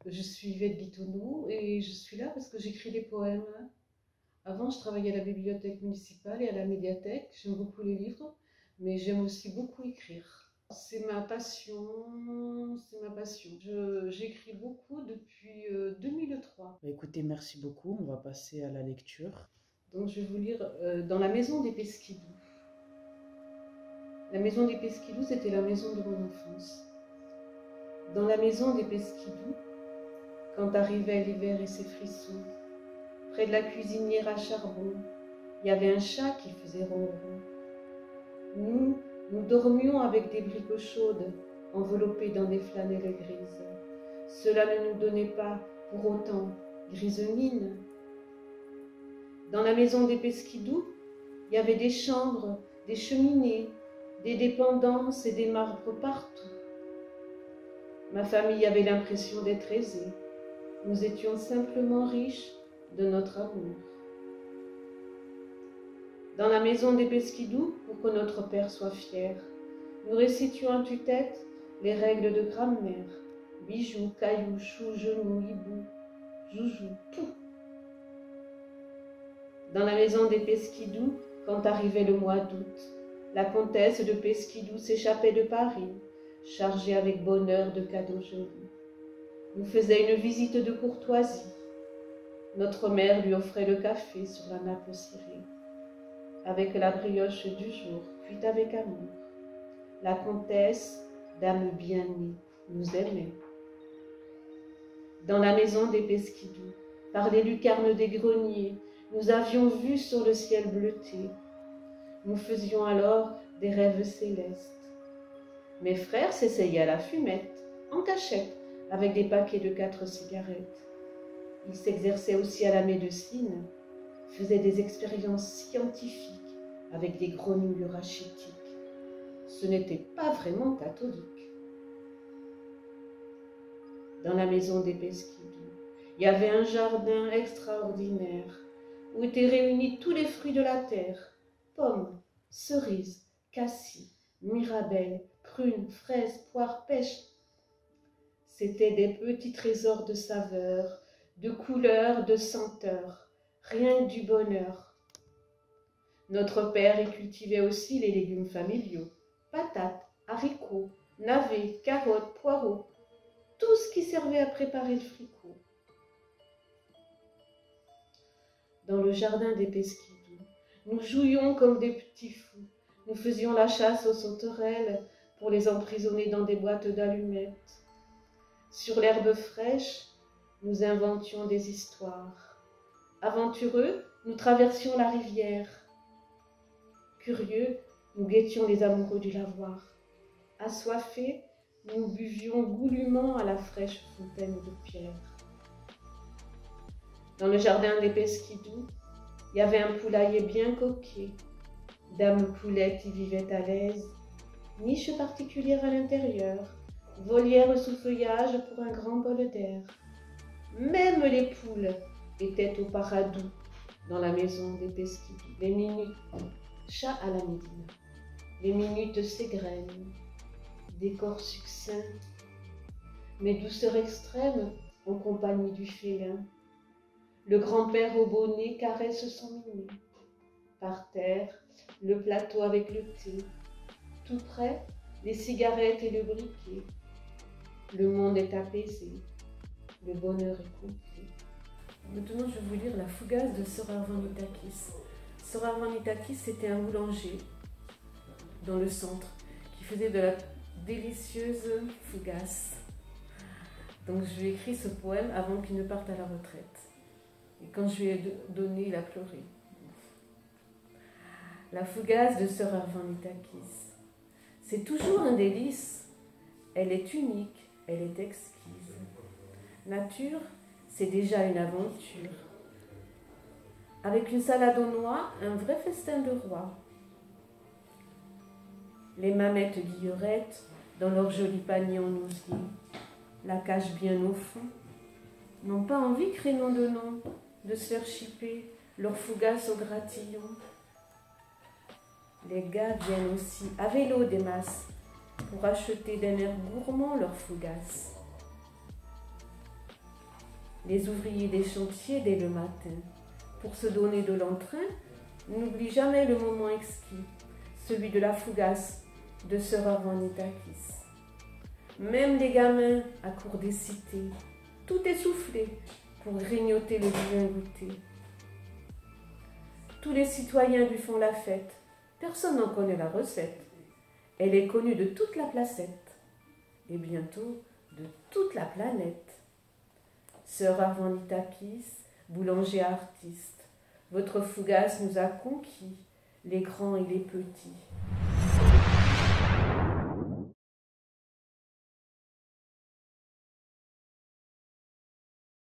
Je suis Yvette Guitonou et je suis là parce que j'écris des poèmes. Avant, je travaillais à la bibliothèque municipale et à la médiathèque. J'aime beaucoup les livres, mais j'aime aussi beaucoup écrire. C'est ma passion, c'est ma passion. J'écris beaucoup depuis 2003. Écoutez, merci beaucoup. On va passer à la lecture. Donc je vais vous lire Dans la maison des Pesquidous. La maison des Pesquidous, c'était la maison de mon enfance. Dans la maison des Pesquidous, quand arrivait l'hiver et ses frissons, près de la cuisinière à charbon, il y avait un chat qui faisait ronron. Nous dormions avec des bricots chaudes, enveloppés dans des flanelles grises. Cela ne nous donnait pas, pour autant, grisonnine. Dans la maison des Pesquidous, il y avait des chambres, des cheminées, des dépendances et des marbres partout. Ma famille avait l'impression d'être aisée. Nous étions simplement riches de notre amour. Dans la maison des Pesquidous, pour que notre père soit fier, nous récitions à tue-tête les règles de grammaire. Bijoux, cailloux, chou, genou, hibou, joujou, tout. Dans la maison des Pesquidous, quand arrivait le mois d'août, la comtesse de Pesquidous s'échappait de Paris, chargée avec bonheur de cadeaux jolis. Nous faisait une visite de courtoisie. Notre mère lui offrait le café sur la nappe cirée, avec la brioche du jour, cuite avec amour. La comtesse, dame bien née, nous aimait. Dans la maison des Pesquidous, par les lucarnes des greniers, nous avions vu sur le ciel bleuté. Nous faisions alors des rêves célestes. Mes frères s'essayaient à la fumette, en cachette, avec des paquets de 4 cigarettes. Ils s'exerçaient aussi à la médecine, faisaient des expériences scientifiques avec des grenouilles rachitiques. Ce n'était pas vraiment catholique. Dans la maison des Pesquidous, il y avait un jardin extraordinaire où étaient réunis tous les fruits de la terre, pommes, cerises, cassis, mirabelles, prunes, fraises, poires, pêches. C'étaient des petits trésors de saveurs, de couleurs, de senteurs, rien que du bonheur. Notre père y cultivait aussi les légumes familiaux, patates, haricots, navets, carottes, poireaux, tout ce qui servait à préparer le fricot. Dans le jardin des Pesquidous, nous jouions comme des petits fous. Nous faisions la chasse aux sauterelles pour les emprisonner dans des boîtes d'allumettes. Sur l'herbe fraîche, nous inventions des histoires. Aventureux, nous traversions la rivière. Curieux, nous guettions les amoureux du lavoir. Assoiffés, nous buvions goulûment à la fraîche fontaine de pierre. Dans le jardin des Pesquidous, il y avait un poulailler bien coquet. Dame Poulette y vivait à l'aise. Niche particulière à l'intérieur, volière sous feuillage pour un grand bol d'air. Même les poules étaient au paradis dans la maison des Pesquidous. Les minutes, chat à la médine, les minutes s'égrènent, décor succinct, mais douceur extrême en compagnie du félin. Le grand-père au bonnet caresse son minou. Par terre, le plateau avec le thé. Tout près, les cigarettes et le briquet. Le monde est apaisé. Le bonheur est complet. Maintenant, je vais vous lire la Fougasse de Sir Arvanitakis. Sir Arvanitakis, c'était un boulanger dans le centre qui faisait de la délicieuse fougasse. Donc, je lui ai écrit ce poème avant qu'il ne parte à la retraite. Et quand je lui ai donné, il a pleuré. La Fougasse de Sir Arvanitakis. C'est toujours un délice. Elle est unique, elle est exquise. Nature, c'est déjà une aventure. Avec une salade aux noix, un vrai festin de roi. Les mamettes guillerettes, dans leur joli panier en osier, la cachent bien au fond, n'ont pas envie, crénom de nom, de se faire chipper leur fougasse au gratillon. Les gars viennent aussi à vélo des masses pour acheter d'un air gourmand leur fougasse. Les ouvriers des chantiers dès le matin, pour se donner de l'entrain, n'oublient jamais le moment exquis, celui de la fougasse de Sir Arvanitakis. Même les gamins à court des cités, tout essoufflé pour grignoter le divin goûter. Tous les citoyens lui font la fête, personne n'en connaît la recette. Elle est connue de toute la placette, et bientôt de toute la planète. Sir Arvanitakis, boulanger artiste, votre fougasse nous a conquis, les grands et les petits.